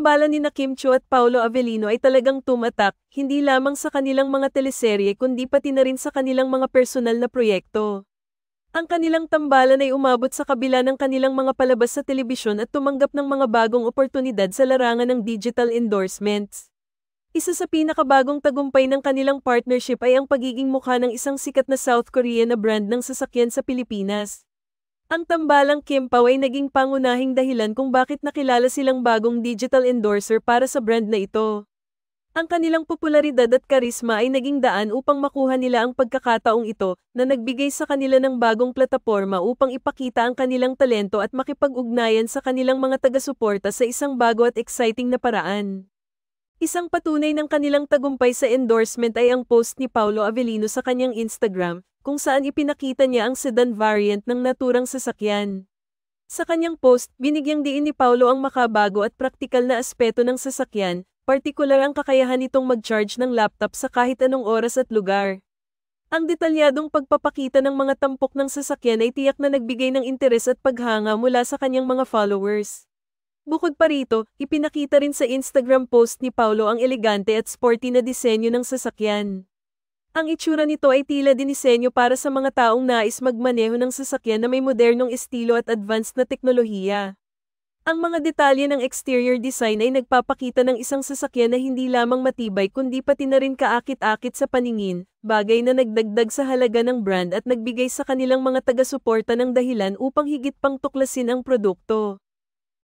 tambalan ni Kim Chiu at Paolo Avellino ay talagang tumatak, hindi lamang sa kanilang mga teleserye kundi pati na rin sa kanilang mga personal na proyekto. Ang kanilang tambalan ay umabot sa kabila ng kanilang mga palabas sa telebisyon at tumanggap ng mga bagong oportunidad sa larangan ng digital endorsements. Isa sa pinakabagong tagumpay ng kanilang partnership ay ang pagiging mukha ng isang sikat na South Korean na brand ng sasakyan sa Pilipinas. Ang tambalang Kimpao ay naging pangunahing dahilan kung bakit nakilala silang bagong digital endorser para sa brand na ito. Ang kanilang popularidad at karisma ay naging daan upang makuha nila ang pagkakataong ito na nagbigay sa kanila ng bagong plataporma upang ipakita ang kanilang talento at makipag-ugnayan sa kanilang mga taga-suporta sa isang bago at exciting na paraan. Isang patunay ng kanilang tagumpay sa endorsement ay ang post ni Paolo Avellino sa kanyang Instagram, kung saan ipinakita niya ang sedan variant ng naturang sasakyan. Sa kanyang post, binigyang diin ni Paolo ang makabago at praktikal na aspeto ng sasakyan, partikular ang kakayahan nitong mag-charge ng laptop sa kahit anong oras at lugar. Ang detalyadong pagpapakita ng mga tampok ng sasakyan ay tiyak na nagbigay ng interes at paghanga mula sa kanyang mga followers. Bukod pa rito, ipinakita rin sa Instagram post ni Paolo ang elegante at sporty na disenyo ng sasakyan. Ang itsura nito ay tila dinisenyo para sa mga taong nais magmaneho ng sasakyan na may modernong estilo at advanced na teknolohiya. Ang mga detalye ng exterior design ay nagpapakita ng isang sasakyan na hindi lamang matibay kundi pati na rin kaakit-akit sa paningin, bagay na nagdagdag sa halaga ng brand at nagbigay sa kanilang mga taga-suporta ng dahilan upang higit pang tuklasin ang produkto.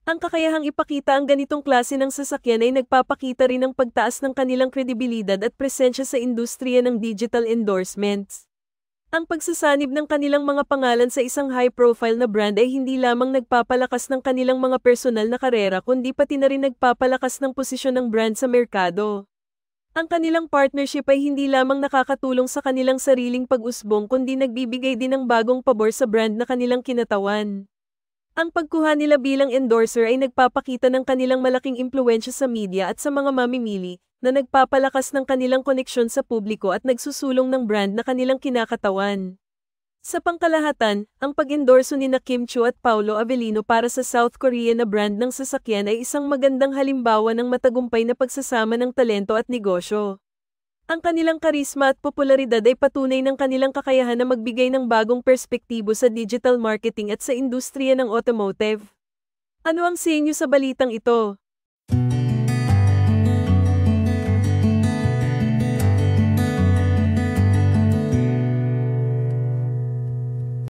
Ang kakayahang ipakita ang ganitong klase ng sasakyan ay nagpapakita rin ng pagtaas ng kanilang kredibilidad at presensya sa industriya ng digital endorsements. Ang pagsasanib ng kanilang mga pangalan sa isang high-profile na brand ay hindi lamang nagpapalakas ng kanilang mga personal na karera kundi pati na rin nagpapalakas ng posisyon ng brand sa merkado. Ang kanilang partnership ay hindi lamang nakakatulong sa kanilang sariling pag-usbong kundi nagbibigay din ng bagong pabor sa brand na kanilang kinatawan. Ang pagkuha nila bilang endorser ay nagpapakita ng kanilang malaking impluwensya sa media at sa mga mamimili, na nagpapalakas ng kanilang koneksyon sa publiko at nagsusulong ng brand na kanilang kinakatawan. Sa pangkalahatan, ang pag-endorso ni Kim Chiu at Paolo Avellino para sa South Korea na brand ng sasakyan ay isang magandang halimbawa ng matagumpay na pagsasama ng talento at negosyo. Ang kanilang karisma at popularidad ay patunay ng kanilang kakayahan na magbigay ng bagong perspektibo sa digital marketing at sa industriya ng automotive. Ano ang sa inyo sa balitang ito?